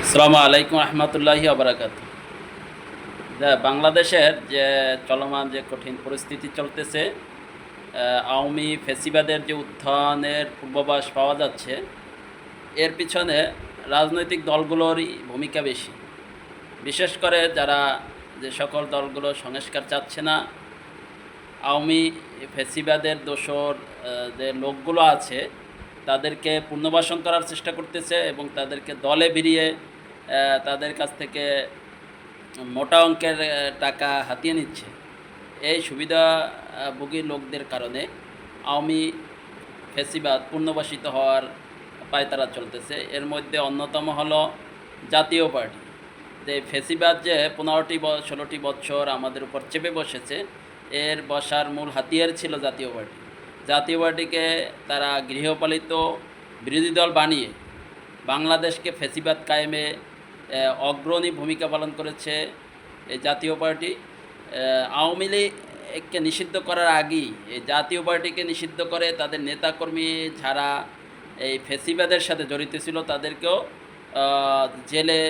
আসসালামু আলাইকুম রহমতুল্লাহি আবরাকাত। বাংলাদেশের যে চলমান যে কঠিন পরিস্থিতি চলতেছে, আওয়ামী ফ্যাসিবাদের যে উত্থানের পূর্বাভাস পাওয়া যাচ্ছে, এর পিছনে রাজনৈতিক দলগুলোরই ভূমিকা বেশি। বিশেষ করে যারা যে সকল দলগুলো সংস্কার চাচ্ছে না, আওয়ামী ফ্যাসিবাদের দোসর যে লোকগুলো আছে তাদেরকে পুনর্বাসন করার চেষ্টা করতেছে এবং তাদেরকে দলে ভিড়িয়ে তাদের কাছ থেকে মোটা অঙ্কের টাকা হাতিয়ে নিচ্ছে। এই সুবিধাভোগী লোকদের কারণে আওয়ামী ফ্যাসিবাদ পুনর্বাসিত হওয়ার পায়তারা চলতেছে। এর মধ্যে অন্যতম হলো জাতীয় পার্টি। যে ফ্যাসিবাদ যে 15-16টি বছর আমাদের উপর চেপে বসেছে, এর বসার মূল হাতিয়ার ছিল জাতীয় পার্টি। জাতীয় পার্টিকে তারা গৃহপালিত বিরোধী দল বানিয়ে বাংলাদেশকে ফ্যাসিবাদ কায়েমে অগ্রণী ভূমিকা পালন করেছে এই জাতীয় পার্টি। আওয়ামী লীগকে নিষিদ্ধ করার আগেই এই জাতীয় পার্টিকে নিষিদ্ধ করে তাদের নেতাকর্মী যারা এই ফ্যাসিবাদের সাথে জড়িত ছিল তাদেরকেও জেলে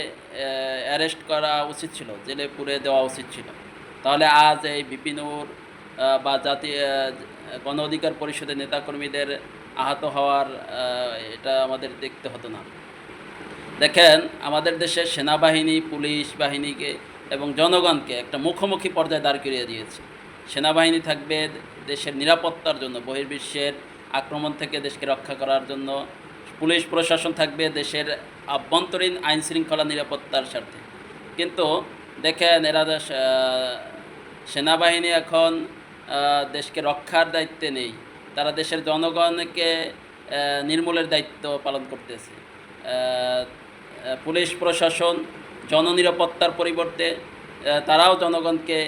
অ্যারেস্ট করা উচিত ছিল, জেলে পুরে দেওয়া উচিত ছিল। তাহলে আজ এই বিপিনুর বা জাতীয় গণ অধিকার পরিষদের নেতাকর্মীদের আহত হওয়ার এটা আমাদের দেখতে হতো না। দেখেন, আমাদের দেশের সেনাবাহিনী, পুলিশ বাহিনীকে এবং জনগণকে একটা মুখোমুখি পর্যায়ে দাঁড় করিয়ে দিয়েছে। সেনাবাহিনী থাকবে দেশের নিরাপত্তার জন্য, বহির্বিশ্বের আক্রমণ থেকে দেশকে রক্ষা করার জন্য। পুলিশ প্রশাসন থাকবে দেশের আভ্যন্তরীণ আইন শৃঙ্খলা নিরাপত্তার স্বার্থে। কিন্তু দেখেন, এরা সেনাবাহিনী এখন দেশকে রক্ষার দায়িত্বে নেই, তারা দেশের জনগণকে নির্মূলের দায়িত্ব পালন করতেছে। পুলিশ প্রশাসন জননিরাপত্তার পরিবর্তে তারাও জনগণকে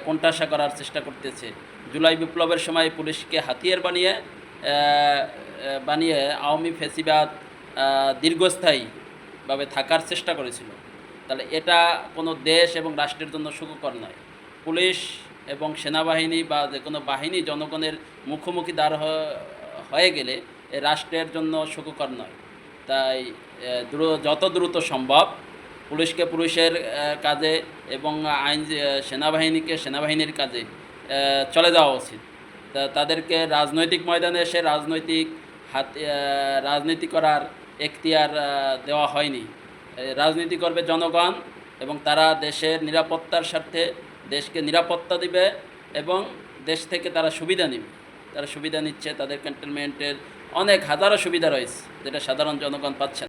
কোণঠাসা করার চেষ্টা করতেছে। জুলাই বিপ্লবের সময় পুলিশকে হাতিয়ার বানিয়ে আওয়ামী ফ্যাসিবাদ দীর্ঘস্থায়ীভাবে থাকার চেষ্টা করেছিল। তাহলে এটা কোনো দেশ এবং রাষ্ট্রের জন্য সুখকর নয়। পুলিশ এবং সেনাবাহিনী বা যে কোনো বাহিনী জনগণের মুখোমুখি দাঁড় হয়ে গেলে এ রাষ্ট্রের জন্য সুখকর নয়। তাই যত দ্রুত সম্ভব পুলিশকে পুলিশের কাজে এবং সেনাবাহিনীকে সেনাবাহিনীর কাজে চলে যাওয়া উচিত। তাদেরকে রাজনৈতিক ময়দানে এসে রাজনীতি করার এখতিয়ার দেওয়া হয়নি। রাজনীতি করবে জনগণ এবং তারা দেশের নিরাপত্তার স্বার্থে দেশকে নিরাপত্তা দিবে এবং দেশ থেকে তারা সুবিধা নেবে। তারা সুবিধা নিচ্ছে, তাদের ক্যান্টনমেন্টের অনেক হাজারো সুবিধা রয়েছে যেটা সাধারণ জনগণ পাচ্ছে না।